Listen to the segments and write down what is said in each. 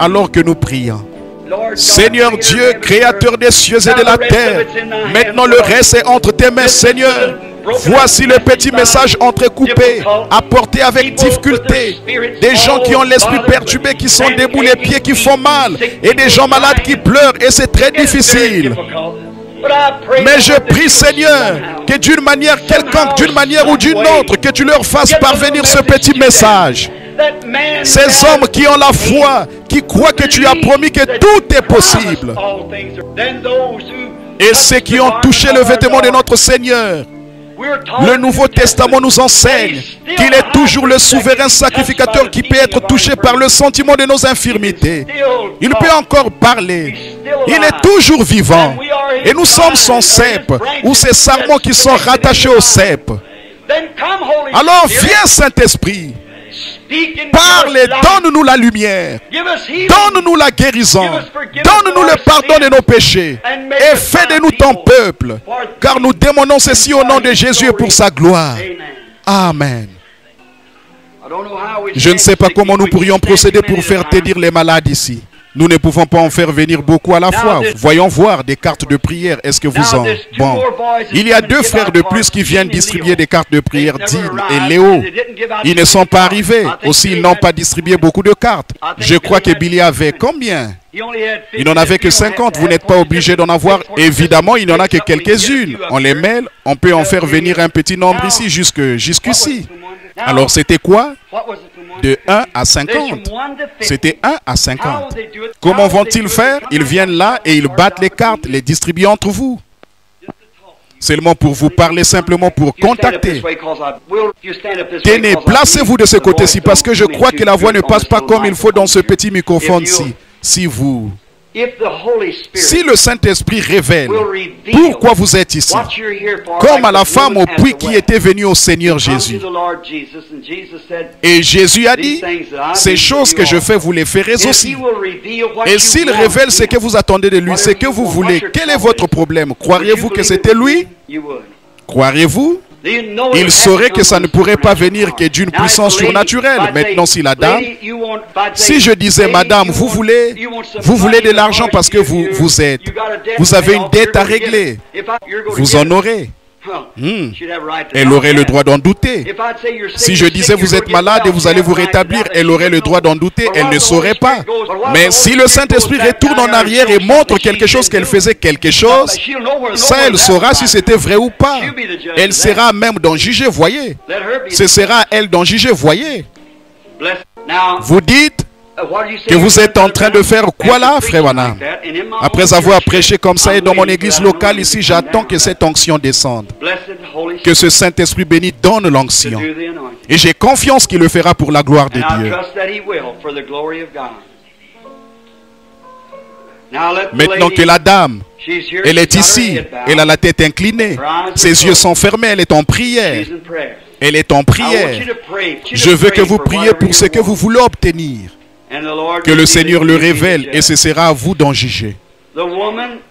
alors que nous prions. Seigneur Dieu, créateur des cieux et de la terre, maintenant le reste est entre tes mains, Seigneur. Voici le petit message entrecoupé, apporté avec difficulté. Des gens qui ont l'esprit perturbé, qui sont debout, les pieds qui font mal, et des gens malades qui pleurent, et c'est très difficile. Mais je prie, Seigneur, que d'une manière quelconque, d'une manière ou d'une autre, que tu leur fasses parvenir ce petit message. Ces hommes qui ont la foi, qui croient que tu as promis que tout est possible. Et ceux qui ont touché le vêtement de notre Seigneur. Le Nouveau Testament nous enseigne qu'il est toujours le souverain sacrificateur qui peut être touché par le sentiment de nos infirmités. Il peut encore parler. Il est toujours vivant. Et nous sommes son cep, ou ces sarments qui sont rattachés au cep. Alors viens, Saint-Esprit. Parle et donne-nous la lumière. Donne-nous la guérison. Donne-nous le pardon de nos péchés. Et fais de nous ton peuple. Car nous demandons ceci au nom de Jésus et pour sa gloire. Amen. Je ne sais pas comment nous pourrions procéder pour faire tenir les malades ici. Nous ne pouvons pas en faire venir beaucoup à la fois. Voyons voir des cartes de prière. Est-ce que vous en... Bon. Il y a 2 frères de plus qui viennent distribuer des cartes de prière, Dean et Léo. Ils ne sont pas arrivés. Aussi, ils n'ont pas distribué beaucoup de cartes. Je crois que Billy avait combien? Il n'en avait que 50. Vous n'êtes pas obligé d'en avoir. Évidemment, il n'y en a que quelques-unes. On les mêle. On peut en faire venir un petit nombre ici jusqu'ici. Alors, c'était quoi? De 1 à 50. C'était 1 à 50. Comment vont-ils faire? Ils viennent là et ils battent les cartes, les distribuent entre vous. Seulement pour vous parler, simplement pour contacter. Tenez, placez-vous de ce côté-ci parce que je crois que la voix ne passe pas comme il faut dans ce petit microphone-ci. Si le Saint-Esprit révèle pourquoi vous êtes ici, comme à la femme au puits qui était venue au Seigneur Jésus. Et Jésus a dit, ces choses que je fais, vous les ferez aussi. Et s'il révèle ce que vous attendez de lui, ce que vous voulez, quel est votre problème? Croiriez-vous que c'était lui? Croiriez-vous? Il saurait que ça ne pourrait pas venir que d'une puissance surnaturelle. Maintenant, si la dame, si je disais, madame, vous voulez de l'argent parce que vous avez une dette à régler, vous en aurez. Elle aurait le droit d'en douter. Si je disais vous êtes malade et vous allez vous rétablir, elle aurait le droit d'en douter, elle ne saurait pas. Mais si le Saint-Esprit retourne en arrière et montre quelque chose, qu'elle faisait quelque chose, ça elle saura si c'était vrai ou pas. Elle sera même d'en juger, voyez. Ce sera à elle d'en juger, voyez. Vous dites que vous êtes en train de faire quoi là, frère Branham? Après avoir prêché comme ça et dans mon église locale ici, j'attends que cette onction descende. Que ce Saint-Esprit béni donne l'onction. Et j'ai confiance qu'il le fera pour la gloire de Dieu. Maintenant que la dame, elle est ici, elle a la tête inclinée, ses yeux sont fermés, elle est en prière. Elle est en prière. Je veux que vous priez pour ce que vous voulez obtenir. Que le Seigneur le révèle et ce sera à vous d'en juger.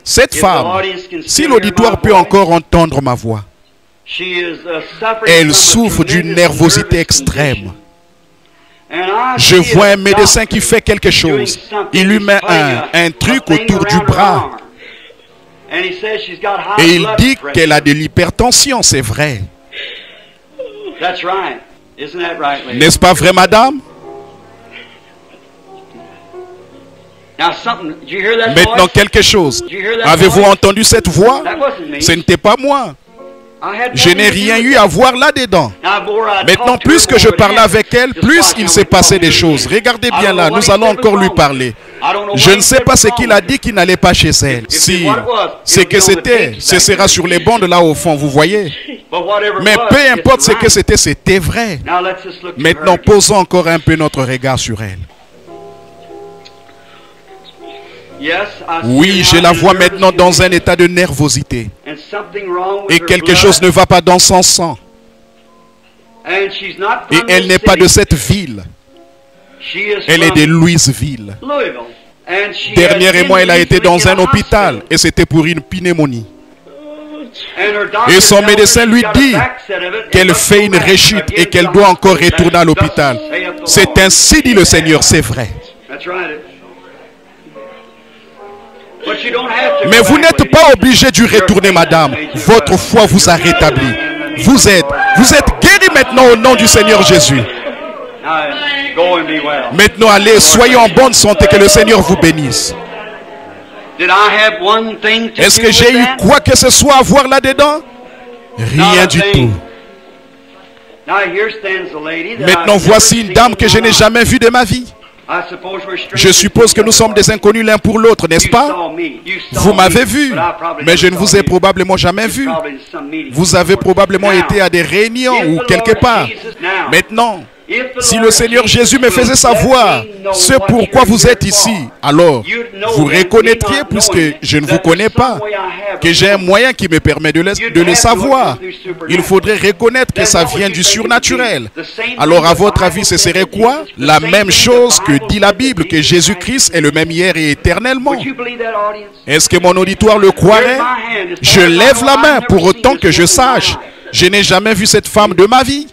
Cette femme, si l'auditoire peut encore entendre ma voix, elle souffre d'une nervosité extrême. Je vois un médecin qui fait quelque chose. Il lui met un truc autour du bras. Et il dit qu'elle a de l'hypertension, c'est vrai. N'est-ce pas vrai, madame? Maintenant, quelque chose. Avez-vous entendu cette voix? Ce n'était pas moi. Je n'ai rien eu à voir là-dedans. Maintenant, plus que je parlais avec elle, plus il s'est passé des choses. Regardez bien là, nous allons encore lui parler. Je ne sais pas ce qu'il a dit qu'il n'allait pas chez elle. Si c'est que c'était, ce sera sur les bandes là au fond, vous voyez. Mais peu importe ce que c'était, c'était vrai. Maintenant, posons encore un peu notre regard sur elle. Oui, je la vois maintenant dans un état de nervosité. Et quelque chose ne va pas dans son sang. Et elle n'est pas de cette ville. Elle est de Louisville. Dernièrement, elle a été dans un hôpital et c'était pour une pneumonie. Et son médecin lui dit qu'elle fait une rechute et qu'elle doit encore retourner à l'hôpital. C'est ainsi dit le Seigneur, c'est vrai. Mais vous n'êtes pas obligé d'y retourner, madame. Votre foi vous a rétabli. Vous êtes guéri maintenant au nom du Seigneur Jésus. Maintenant, allez, soyez en bonne santé, que le Seigneur vous bénisse. Est-ce que j'ai eu quoi que ce soit à voir là-dedans? Rien du tout. Maintenant, voici une dame que je n'ai jamais vue de ma vie. Je suppose que nous sommes des inconnus l'un pour l'autre, n'est-ce pas? Vous m'avez vu, mais je ne vous ai probablement jamais vu. Vous avez probablement été à des réunions ou quelque part. Maintenant, si le Seigneur Jésus me faisait savoir ce pourquoi vous êtes ici, alors vous reconnaîtriez, puisque je ne vous connais pas, que j'ai un moyen qui me permet de le savoir. Il faudrait reconnaître que ça vient du surnaturel. Alors à votre avis, ce serait quoi? La même chose que dit la Bible, que Jésus-Christ est le même hier et éternellement. Est-ce que mon auditoire le croirait? Je lève la main pour autant que je sache. Je n'ai jamais vu cette femme de ma vie.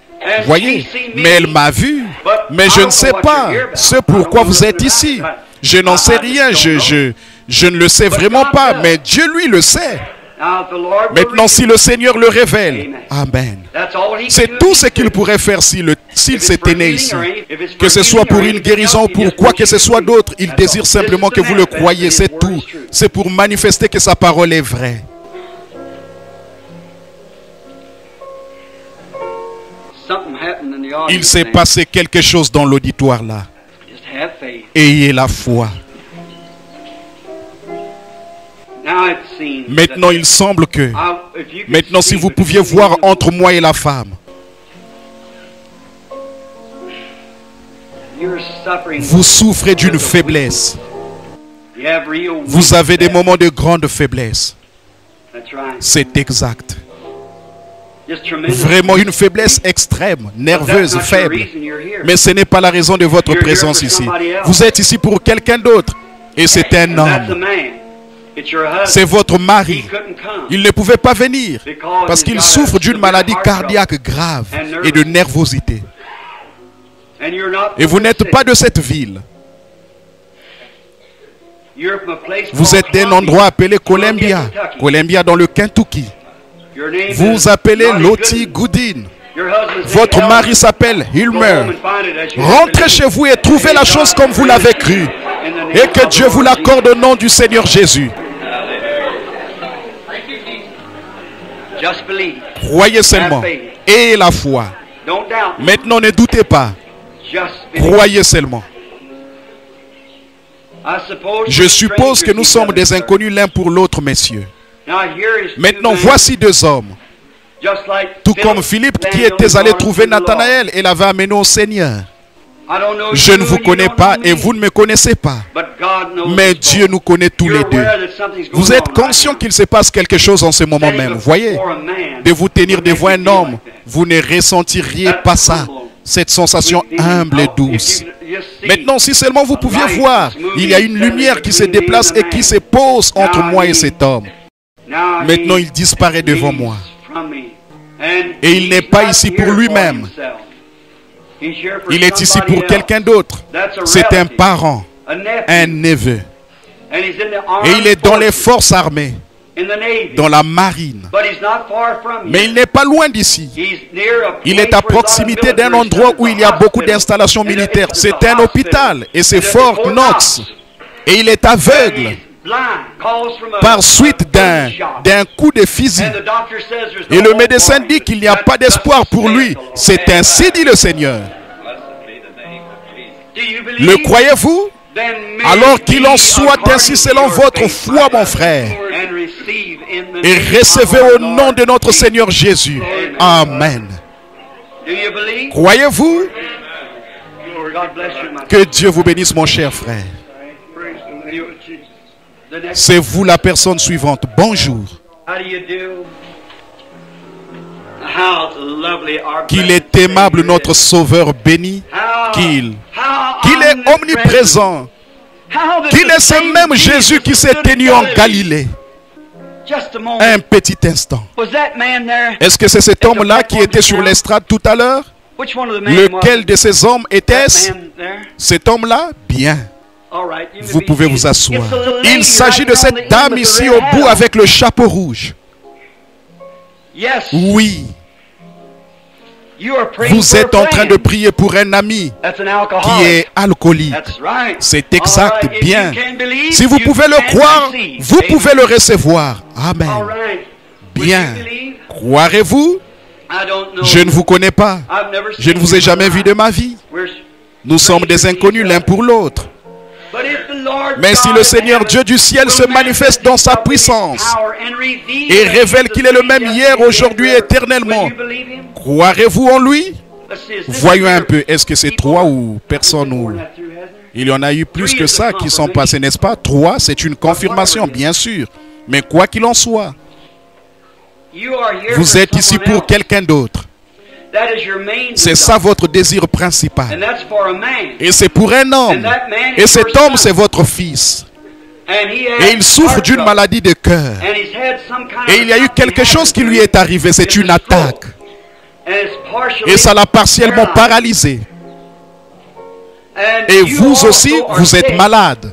Voyez, mais elle m'a vu, mais je ne sais pas ce pourquoi vous êtes ici. Je n'en sais rien, je ne le sais vraiment pas, mais Dieu lui le sait. Maintenant, si le Seigneur le révèle, amen. C'est tout ce qu'il pourrait faire s'il s'était né ici. Que ce soit pour une guérison ou pour quoi que ce soit d'autre, il désire simplement que vous le croyiez, c'est tout. C'est pour manifester que sa parole est vraie. Il s'est passé quelque chose dans l'auditoire là. Ayez la foi. Maintenant, il semble que... Maintenant, si vous pouviez voir entre moi et la femme. Vous souffrez d'une faiblesse. Vous avez des moments de grande faiblesse. C'est exact. Vraiment une faiblesse extrême, nerveuse, faible. Mais ce n'est pas la raison de votre présence ici. Vous êtes ici pour quelqu'un d'autre. Et c'est un homme. C'est votre mari. Il ne pouvait pas venir parce qu'il souffre d'une maladie cardiaque grave et de nervosité. Et vous n'êtes pas de cette ville. Vous êtes d'un endroit appelé Columbia. Columbia dans le Kentucky. Vous appelez Lottie Goodin. Votre mari s'appelle Hilmer. Rentrez chez vous et trouvez la chose comme vous l'avez cru. Et que Dieu vous l'accorde au nom du Seigneur Jésus. Croyez seulement. Ayez la foi. Maintenant, ne doutez pas. Croyez seulement. Je suppose que nous sommes des inconnus l'un pour l'autre, messieurs. Maintenant, voici deux hommes. Tout comme Philippe qui était allé trouver Nathanaël et l'avait amené au Seigneur. Je ne vous connais pas et vous ne me connaissez pas. Mais Dieu nous connaît tous les deux. Vous êtes conscient qu'il se passe quelque chose en ce moment même. Voyez, de vous tenir devant un homme, vous ne ressentiriez pas ça. Cette sensation humble et douce. Maintenant, si seulement vous pouviez voir, il y a une lumière qui se déplace et qui se pose entre moi et cet homme. Maintenant, il disparaît devant moi. Et il n'est pas ici pour lui-même. Il est ici pour quelqu'un d'autre. C'est un parent, un neveu. Et il est dans les forces armées, dans la marine. Mais il n'est pas loin d'ici. Il est à proximité d'un endroit où il y a beaucoup d'installations militaires. C'est un hôpital et c'est Fort Knox. Et il est aveugle par suite d'un coup de fusil. Et le médecin dit qu'il n'y a pas d'espoir pour lui. C'est ainsi dit le Seigneur. Le croyez-vous? Alors qu'il en soit ainsi selon votre foi, mon frère. Et recevez au nom de notre Seigneur Jésus. Amen. Croyez-vous? Que Dieu vous bénisse, mon cher frère. C'est vous la personne suivante. Bonjour. Qu'il est aimable notre Sauveur béni. Qu'il est omniprésent. Qu'il est ce même Jésus qui s'est tenu en Galilée. Un petit instant. Est-ce que c'est cet homme-là qui était sur l'estrade tout à l'heure? Lequel de ces hommes était-ce? Cet homme-là? Bien. Vous pouvez vous asseoir. Il s'agit de cette dame ici au bout avec le chapeau rouge. Oui. Vous êtes en train de prier pour un ami qui est alcoolique. C'est exact, bien. Si vous pouvez le croire, vous pouvez le recevoir. Amen. Bien. Croirez-vous? Je ne vous connais pas. Je ne vous ai jamais vu de ma vie. Nous sommes des inconnus l'un pour l'autre. Mais si le Seigneur Dieu du ciel se manifeste dans sa puissance et révèle qu'il est le même hier, aujourd'hui et éternellement, croirez-vous en lui? Voyons un peu, est-ce que c'est 3 ou personne ou... Il y en a eu plus que ça qui sont passés, n'est-ce pas? 3, c'est une confirmation, bien sûr. Mais quoi qu'il en soit, vous êtes ici pour quelqu'un d'autre. C'est ça votre désir principal. Et c'est pour un homme. Et cet homme, c'est votre fils. Et il souffre d'une maladie de cœur. Et il y a eu quelque chose qui lui est arrivé. C'est une attaque. Et ça l'a partiellement paralysé. Et vous aussi, vous êtes malade.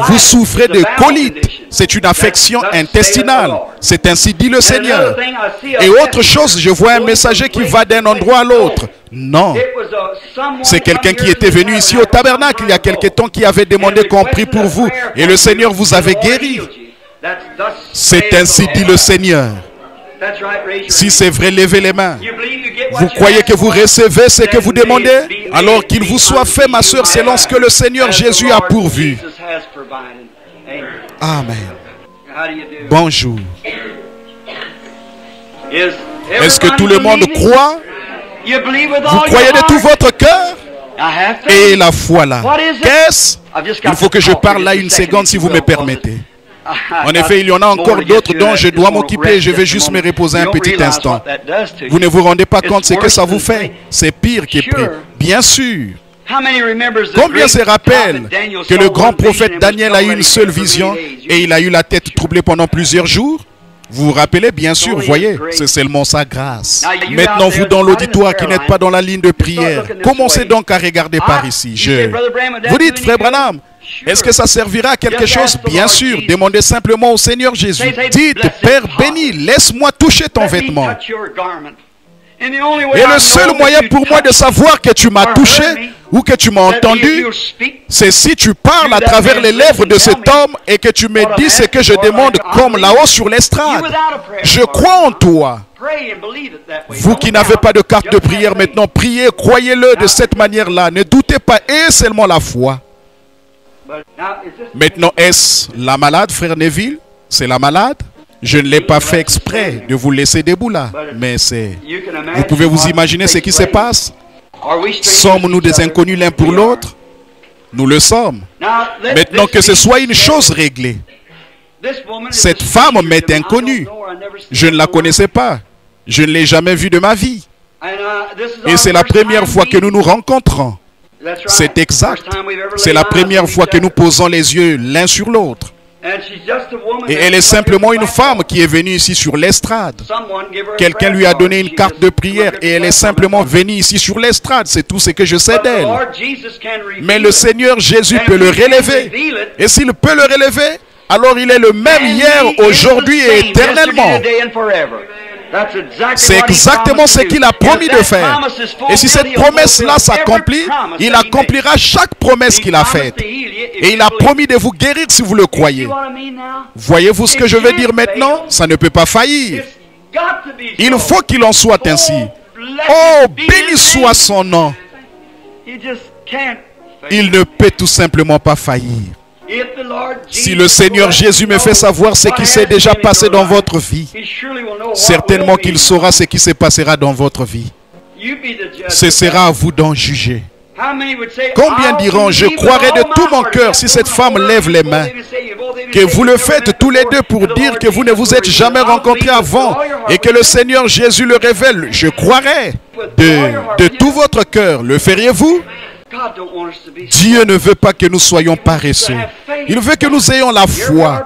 Vous souffrez de colite. C'est une affection intestinale. C'est ainsi dit le Seigneur. Et autre chose, je vois un messager qui va d'un endroit à l'autre. Non. C'est quelqu'un qui était venu ici au tabernacle il y a quelque temps qui avait demandé qu'on prie pour vous. Et le Seigneur vous avait guéri. C'est ainsi dit le Seigneur. Si c'est vrai, levez les mains. Vous croyez que vous recevez ce que vous demandez? Alors qu'il vous soit fait, ma soeur, selon ce que le Seigneur Jésus a pourvu. Amen. Bonjour. Est-ce que tout le monde croit? Vous croyez de tout votre cœur? Et la foi là. Qu'est-ce? Il faut que je parle là une seconde si vous me permettez. En effet, il y en a encore d'autres dont je dois m'occuper. Je vais juste me reposer un petit instant. Vous ne vous rendez pas compte ce que ça vous fait? C'est pire que pire. Bien sûr. Combien se rappellent que le grand prophète Daniel a eu une seule vision et il a eu la tête troublée pendant plusieurs jours? Vous vous rappelez, bien sûr, voyez, c'est seulement sa grâce. Maintenant, vous dans l'auditoire qui n'êtes pas dans la ligne de prière, commencez donc à regarder par ici. Vous dites, Frère Branham, est-ce que ça servira à quelque chose? Bien sûr, demandez simplement au Seigneur Jésus. Dites, Père béni, laisse-moi toucher ton vêtement. Et le seul moyen pour moi de savoir que tu m'as touché ou que tu m'as entendu, c'est si tu parles à travers les lèvres de cet homme et que tu me dis ce que je demande comme là-haut sur l'estrade. Je crois en toi. Vous qui n'avez pas de carte de prière maintenant, priez, croyez-le de cette manière-là. Ne doutez pas, et seulement la foi. Maintenant, est-ce la malade, frère Neville? C'est la malade? Je ne l'ai pas fait exprès de vous laisser debout là, mais c'est... Vous pouvez vous imaginer ce qui se passe? Sommes-nous des inconnus l'un pour l'autre? Nous le sommes. Maintenant que ce soit une chose réglée. Cette femme m'est inconnue. Je ne la connaissais pas. Je ne l'ai jamais vue de ma vie. Et c'est la première fois que nous nous rencontrons. C'est exact. C'est la première fois que nous posons les yeux l'un sur l'autre. Et elle est simplement une femme qui est venue ici sur l'estrade. Quelqu'un lui a donné une carte de prière et elle est simplement venue ici sur l'estrade. C'est tout ce que je sais d'elle. Mais le Seigneur Jésus peut le relever. Et s'il peut le relever, alors il est le même hier, aujourd'hui et éternellement. C'est exactement ce qu'il a promis de faire. Et si cette promesse-là s'accomplit, il accomplira chaque promesse qu'il a faite. Et il a promis de vous guérir si vous le croyez. Voyez-vous ce que je veux dire maintenant? Ça ne peut pas faillir. Il faut qu'il en soit ainsi. Oh, béni soit son nom. Il ne peut tout simplement pas faillir. Si le Seigneur Jésus me fait savoir ce qui s'est déjà passé dans votre vie, certainement qu'il saura ce qui se passera dans votre vie. Ce sera à vous d'en juger. Combien diront, je croirai de tout mon cœur si cette femme lève les mains, que vous le faites tous les deux pour dire que vous ne vous êtes jamais rencontrés avant et que le Seigneur Jésus le révèle. Je croirai de tout votre cœur. Le feriez-vous? Dieu ne veut pas que nous soyons paresseux. Il veut que nous ayons la foi.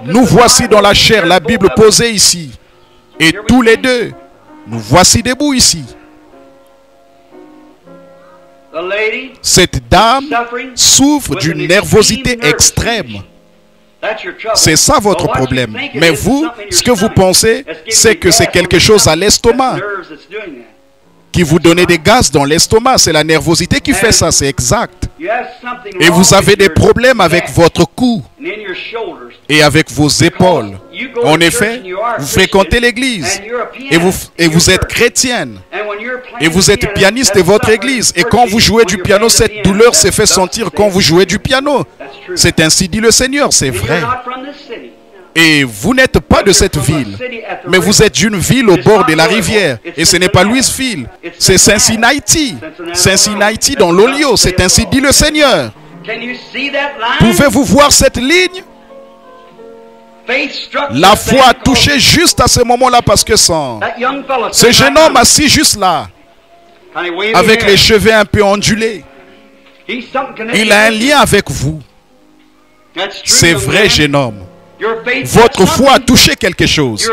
Nous voici dans la chair, la Bible posée ici. Et tous les deux, nous voici debout ici. Cette dame souffre d'une nervosité extrême. C'est ça votre problème. Mais vous, ce que vous pensez, c'est que c'est quelque chose à l'estomac qui vous donne des gaz dans l'estomac. C'est la nervosité qui fait ça, c'est exact. Et vous avez des problèmes avec votre cou et avec vos épaules. En effet, vous fréquentez l'église et vous êtes chrétienne et vous êtes pianiste de votre église. Et quand vous jouez du piano, cette douleur s'est fait sentir quand vous jouez du piano. C'est ainsi dit le Seigneur, c'est vrai. Et vous n'êtes pas de cette ville, mais vous êtes d'une ville au bord de la rivière. Et ce n'est pas Louisville, c'est Cincinnati. Cincinnati dans l'Olio, c'est ainsi dit le Seigneur. Pouvez-vous voir cette ligne? La foi a touché juste à ce moment-là parce que ce jeune homme assis juste là, avec les cheveux un peu ondulés, il a un lien avec vous. C'est vrai, jeune homme. Votre foi a touché quelque chose.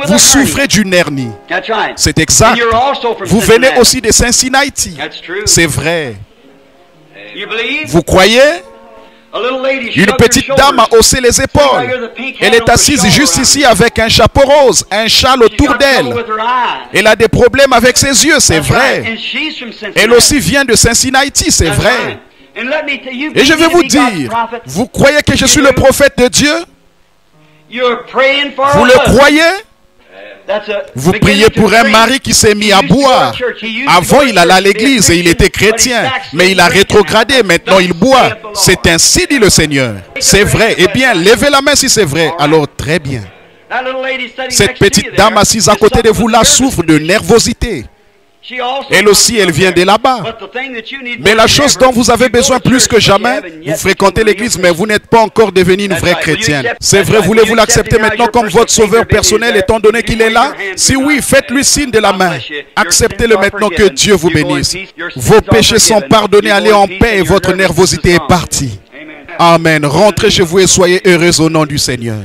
Vous souffrez d'une hernie. C'est exact. Vous venez aussi de Cincinnati. C'est vrai. Vous croyez? Une petite dame a haussé les épaules. Elle est assise juste ici avec un chapeau rose, un châle autour d'elle. Elle a des problèmes avec ses yeux, c'est vrai. Elle aussi vient de Cincinnati, c'est vrai. Et je vais vous dire, vous croyez que je suis le prophète de Dieu? Vous le croyez? Vous priez pour un mari qui s'est mis à boire. Avant, il allait à l'église et il était chrétien. Mais il a rétrogradé. Maintenant, il boit. C'est ainsi dit le Seigneur. C'est vrai. Eh bien, levez la main si c'est vrai. Alors, très bien. Cette petite dame assise à côté de vous là souffre de nervosité. Elle aussi, elle vient de là-bas. Mais la chose dont vous avez besoin plus que jamais, vous fréquentez l'église, mais vous n'êtes pas encore devenu une vraie chrétienne. C'est vrai, voulez-vous l'accepter maintenant comme votre sauveur personnel, étant donné qu'il est là? Si oui, faites-lui signe de la main. Acceptez-le maintenant, que Dieu vous bénisse. Vos péchés sont pardonnés, allez en paix et votre nervosité est partie. Amen. Rentrez chez vous et soyez heureux au nom du Seigneur.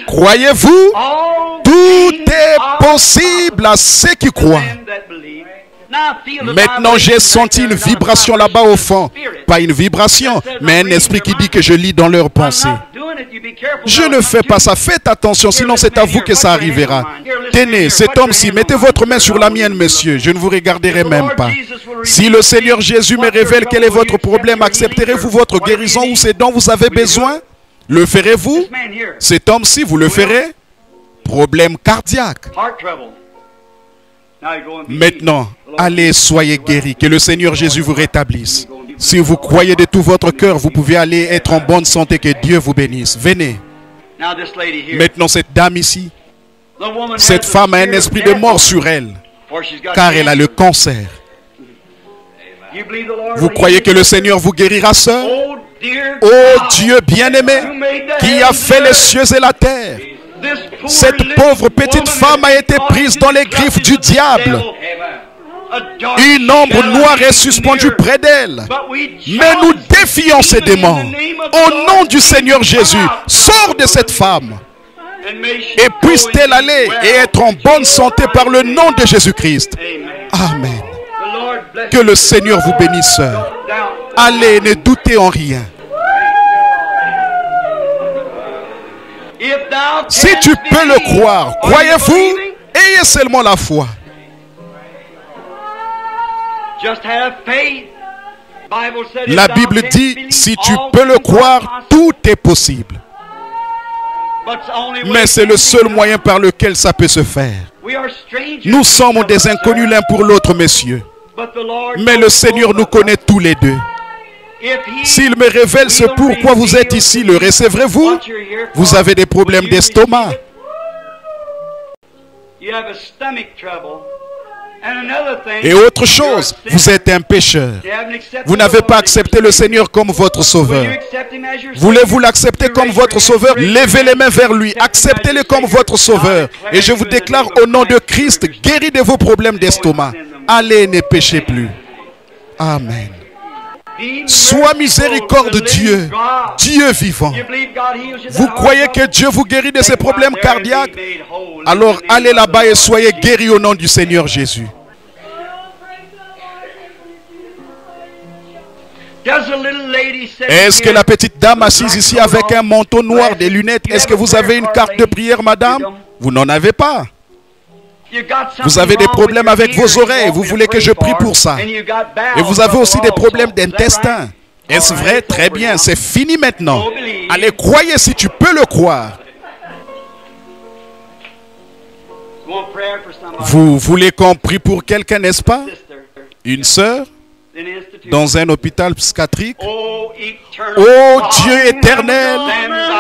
Croyez-vous? Tout est possible à ceux qui croient. Maintenant, j'ai senti une vibration là-bas au fond. Pas une vibration, mais un esprit qui dit que je lis dans leurs pensées. Je ne fais pas ça. Faites attention, sinon c'est à vous que ça arrivera. Tenez, cet homme-ci, mettez votre main sur la mienne, monsieur. Je ne vous regarderai même pas. Si le Seigneur Jésus me révèle quel est votre problème, accepterez-vous votre guérison ou ce dont vous avez besoin? Le ferez-vous? Cet homme-ci, vous le ferez? Problème cardiaque. Maintenant, allez, soyez guéris. Que le Seigneur Jésus vous rétablisse. Si vous croyez de tout votre cœur, vous pouvez aller être en bonne santé. Que Dieu vous bénisse. Venez. Maintenant, cette dame ici, cette femme a un esprit de mort sur elle, car elle a le cancer. Vous croyez que le Seigneur vous guérira, sœur? Oh Dieu bien-aimé, qui a fait les cieux et la terre, cette pauvre petite femme a été prise dans les griffes du diable. Une ombre noire est suspendue près d'elle. Mais nous défions ces démons. Au nom du Seigneur Jésus, sors de cette femme. Et puisse-t-elle aller et être en bonne santé par le nom de Jésus-Christ. Amen. Que le Seigneur vous bénisse, sœur. Allez, ne doutez en rien. Si tu peux le croire, croyez-vous, ayez seulement la foi. La Bible dit, si tu peux le croire, tout est possible. Mais c'est le seul moyen par lequel ça peut se faire. Nous sommes des inconnus l'un pour l'autre, messieurs. Mais le Seigneur nous connaît tous les deux. S'il me révèle ce pourquoi vous êtes ici, le recevrez-vous? Vous avez des problèmes d'estomac. Et autre chose, vous êtes un pécheur. Vous n'avez pas accepté le Seigneur comme votre sauveur. Voulez-vous l'accepter comme votre sauveur? Levez les mains vers lui, acceptez-le comme votre sauveur. Et je vous déclare au nom de Christ, guéri de vos problèmes d'estomac. Allez, ne péchez plus. Amen. Sois miséricorde Dieu, Dieu vivant. Vous croyez que Dieu vous guérit de ces problèmes cardiaques? Alors allez là-bas et soyez guéris au nom du Seigneur Jésus. Est-ce que la petite dame assise ici avec un manteau noir, des lunettes, est-ce que vous avez une carte de prière, madame? Vous n'en avez pas. Vous avez des problèmes avec vos oreilles, vous voulez que je prie pour ça. Et vous avez aussi des problèmes d'intestin. Est-ce vrai? Très bien, c'est fini maintenant. Allez, croyez si tu peux le croire. Vous voulez qu'on prie pour quelqu'un, n'est-ce pas? Une sœur dans un hôpital psychiatrique. Oh Dieu éternel,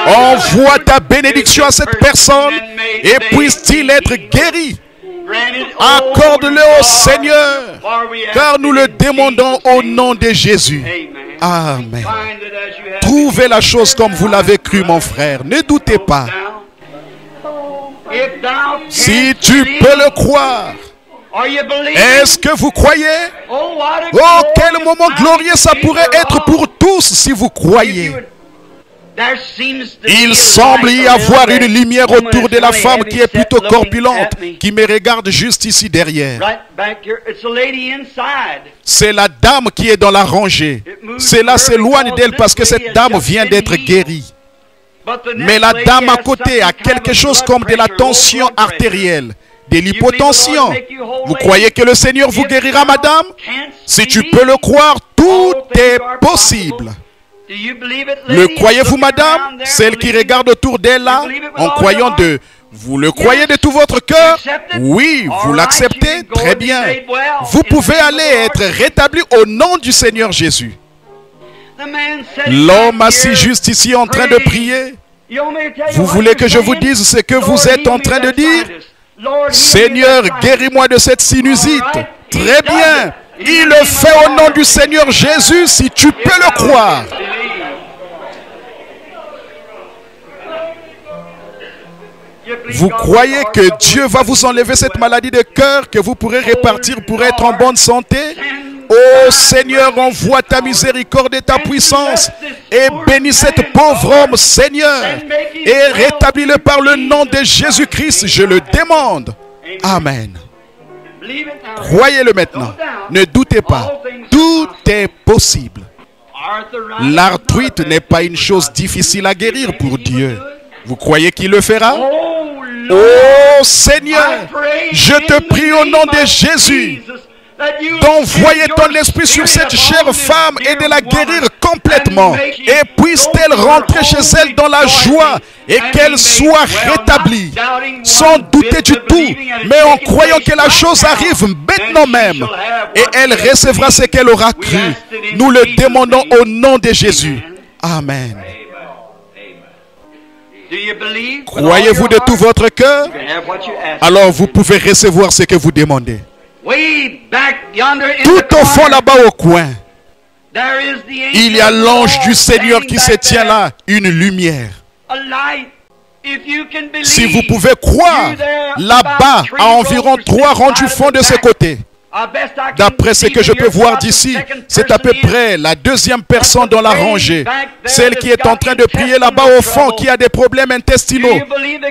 envoie ta bénédiction à cette personne et puisse-t-il être guéri. Accorde-le au Seigneur, car nous le demandons au nom de Jésus. Amen. Trouvez la chose comme vous l'avez cru, mon frère. Ne doutez pas. Si tu peux le croire, est-ce que vous croyez? Oh, quel moment glorieux ça pourrait être pour tous si vous croyez. Il semble y avoir une lumière autour de la femme qui est plutôt corpulente, qui me regarde juste ici derrière. C'est la dame qui est dans la rangée. Cela s'éloigne d'elle parce que cette dame vient d'être guérie. Mais la dame à côté a quelque chose comme de la tension artérielle, de l'hypotension. Vous croyez que le Seigneur vous guérira, madame? Si tu peux le croire, tout est possible. Le croyez-vous, madame? Celle qui regarde autour d'elle là, en croyant de... Vous le croyez de tout votre cœur? Oui, vous l'acceptez? Très bien. Vous pouvez aller être rétabli au nom du Seigneur Jésus. L'homme assis juste ici en train de prier. Vous voulez que je vous dise ce que vous êtes en train de dire? Seigneur, guéris-moi de cette sinusite. Très bien. Il le fait au nom du Seigneur Jésus si tu peux le croire. Vous croyez que Dieu va vous enlever cette maladie de cœur, que vous pourrez répartir pour être en bonne santé? Oh Seigneur, envoie ta miséricorde et ta puissance et bénis cette pauvre homme, Seigneur, et rétablis-le par le nom de Jésus-Christ, je le demande. Amen. Croyez-le maintenant. Ne doutez pas. Tout est possible. L'arthrite n'est pas une chose difficile à guérir pour Dieu. Vous croyez qu'il le fera? Oh Seigneur, je te prie au nom de Jésus d'envoyer ton esprit sur cette chère femme et de la guérir complètement. Et puisse-t-elle rentrer chez elle dans la joie et qu'elle soit rétablie, sans douter du tout, mais en croyant que la chose arrive maintenant même. Et elle recevra ce qu'elle aura cru. Nous le demandons au nom de Jésus. Amen. Croyez-vous de tout votre cœur? Alors vous pouvez recevoir ce que vous demandez. Tout au fond là-bas au coin, il y a l'ange du Seigneur qui se tient là, une lumière. Si vous pouvez croire, là-bas, à environ 3 rangs du fond de ce côté, d'après ce que je peux voir d'ici, c'est à peu près la 2e personne dans la rangée. Celle qui est en train de prier là-bas au fond, qui a des problèmes intestinaux.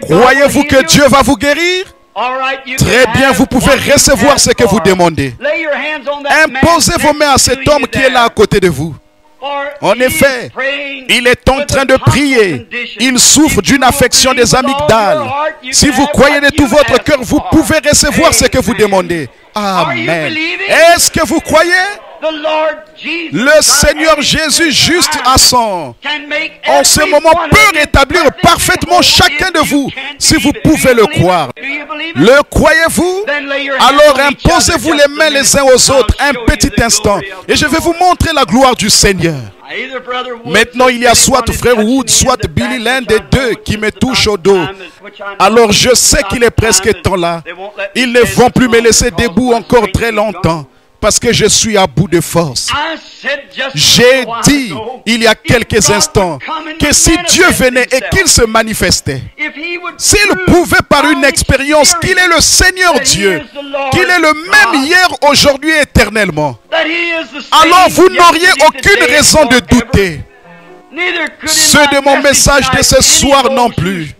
Croyez-vous que Dieu va vous guérir? Très bien, vous pouvez recevoir ce que vous demandez. Imposez vos mains à cet homme qui est là à côté de vous. En effet, il est en train de prier. Il souffre d'une affection des amygdales. Si vous croyez de tout votre cœur, vous pouvez recevoir ce que vous demandez. Amen. Est-ce que vous croyez? Le Seigneur Jésus, juste à son, en ce moment, peut rétablir parfaitement chacun de vous, si vous pouvez le croire. Le croyez-vous? Alors imposez-vous les mains les uns aux autres un petit instant, et je vais vous montrer la gloire du Seigneur. Maintenant, il y a soit Frère Wood, soit Billy, l'un des deux qui me touche au dos. Alors je sais qu'il est presque temps là. Ils ne vont plus me laisser debout encore très longtemps, parce que je suis à bout de force. J'ai dit, il y a quelques instants, que si Dieu venait et qu'il se manifestait, s'il pouvait par une expérience qu'il est le Seigneur Dieu, qu'il est le même hier, aujourd'hui, éternellement, alors vous n'auriez aucune raison de douter. Ceux de mon message de ce soir non plus.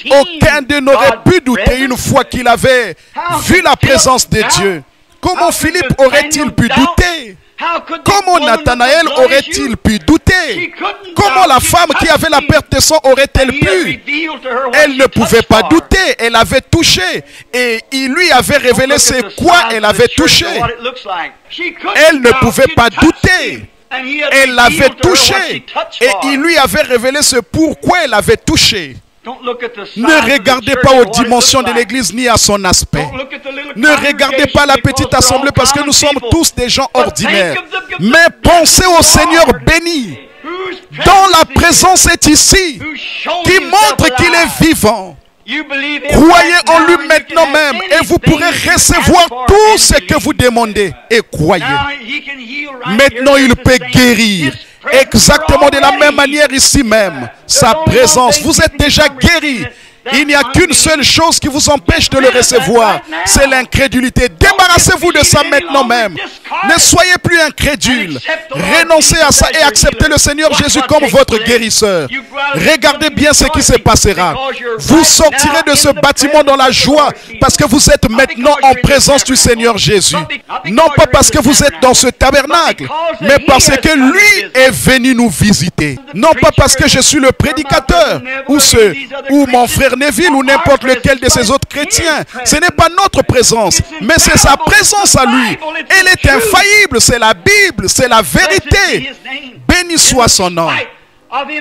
Aucun d'eux n'aurait pu douter une fois qu'il avait vu la présence de Dieu. Comment Philippe aurait-il pu douter? Comment Nathanaël aurait-il pu douter? Comment la femme qui avait la perte de sang aurait-elle pu? Elle ne pouvait pas douter, elle avait touché. Et il lui avait révélé c'est quoi elle avait touché. Elle ne pouvait pas douter. Elle l'avait touché. Et il lui avait révélé ce pourquoi elle avait touché. Ne regardez pas aux dimensions de l'église ni à son aspect. Ne regardez pas la petite assemblée parce que nous sommes tous des gens ordinaires. Mais pensez au Seigneur béni, dont la présence est ici, qui montre qu'il est vivant. Croyez en lui maintenant même et vous pourrez recevoir tout ce que vous demandez. Et croyez. Maintenant, il peut guérir. Exactement de la même manière ici même. Sa présence, vous êtes déjà guéris. Il n'y a qu'une seule chose qui vous empêche de le recevoir. C'est l'incrédulité. Débarrassez-vous de ça maintenant même. Ne soyez plus incrédule. Renoncez à ça et acceptez le Seigneur Jésus comme votre guérisseur. Regardez bien ce qui se passera. Vous sortirez de ce bâtiment dans la joie parce que vous êtes maintenant en présence du Seigneur Jésus. Non pas parce que vous êtes dans ce tabernacle, mais parce que lui est venu nous visiter. Non pas parce que je suis le prédicateur ou mon frère Neville ou n'importe lequel de ces autres chrétiens. Ce n'est pas notre présence, mais c'est sa présence à lui. Elle est infaillible, c'est la Bible, c'est la vérité. Béni soit son nom.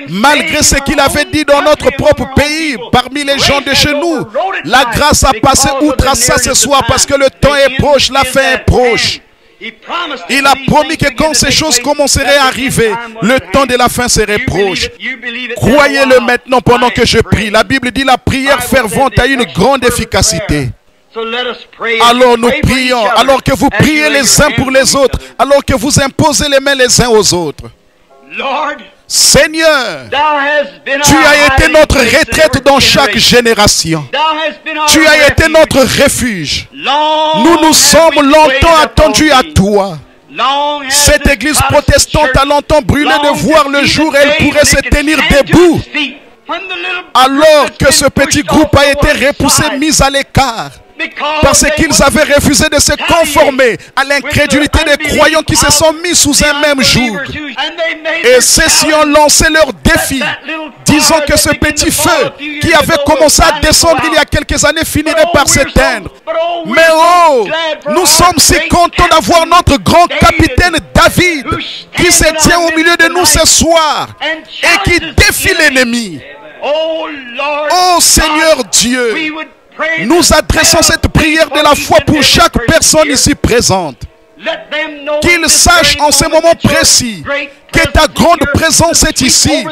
Malgré ce qu'il avait dit dans notre propre pays, parmi les gens de chez nous, la grâce a passé outre à ça ce soir parce que le temps est proche, la fin est proche. Il a promis que quand ces choses commenceraient à arriver, le temps de la fin serait proche. Croyez-le maintenant pendant que je prie. La Bible dit la prière fervente a une grande efficacité. Alors nous prions, alors que vous priez les uns pour les autres, alors que vous imposez les mains les uns aux autres. Seigneur, tu as été notre retraite dans chaque génération. Tu as été notre refuge. Nous nous sommes longtemps attendus à toi. Cette église protestante a longtemps brûlé de voir le jour où elle pourrait se tenir debout. Alors que ce petit groupe a été repoussé, mis à l'écart. Parce qu'ils avaient refusé de se conformer à l'incrédulité des croyants qui se sont mis sous un même joug. Et ceux-ci ont lancé leur défi, disant que ce petit feu qui avait commencé à descendre il y a quelques années finirait par s'éteindre. Mais oh, nous sommes si contents d'avoir notre grand capitaine David qui se tient au milieu de nous ce soir et qui défie l'ennemi. Oh Seigneur Dieu, nous adressons cette prière de la foi pour chaque personne ici présente. Qu'ils sachent en ce moment précis que ta grande présence est ici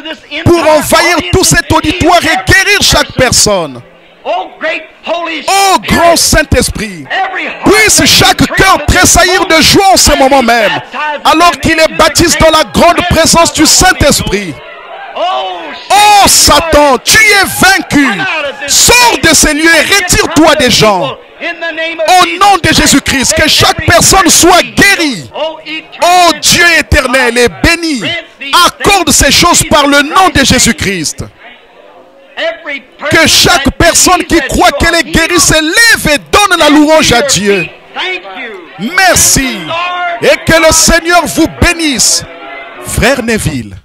pour envahir tout cet auditoire et guérir chaque personne. Oh grand Saint-Esprit, puisse chaque cœur tressaillir de joie en ce moment même, alors qu'il est baptisé dans la grande présence du Saint-Esprit. Oh Satan, tu es vaincu. Sors de ces lieux et retire-toi des gens. Au nom de Jésus-Christ, que chaque personne soit guérie. Oh Dieu éternel et béni, accorde ces choses par le nom de Jésus-Christ. Que chaque personne qui croit qu'elle est guérie se lève et donne la louange à Dieu. Merci. Et que le Seigneur vous bénisse. Frère Neville.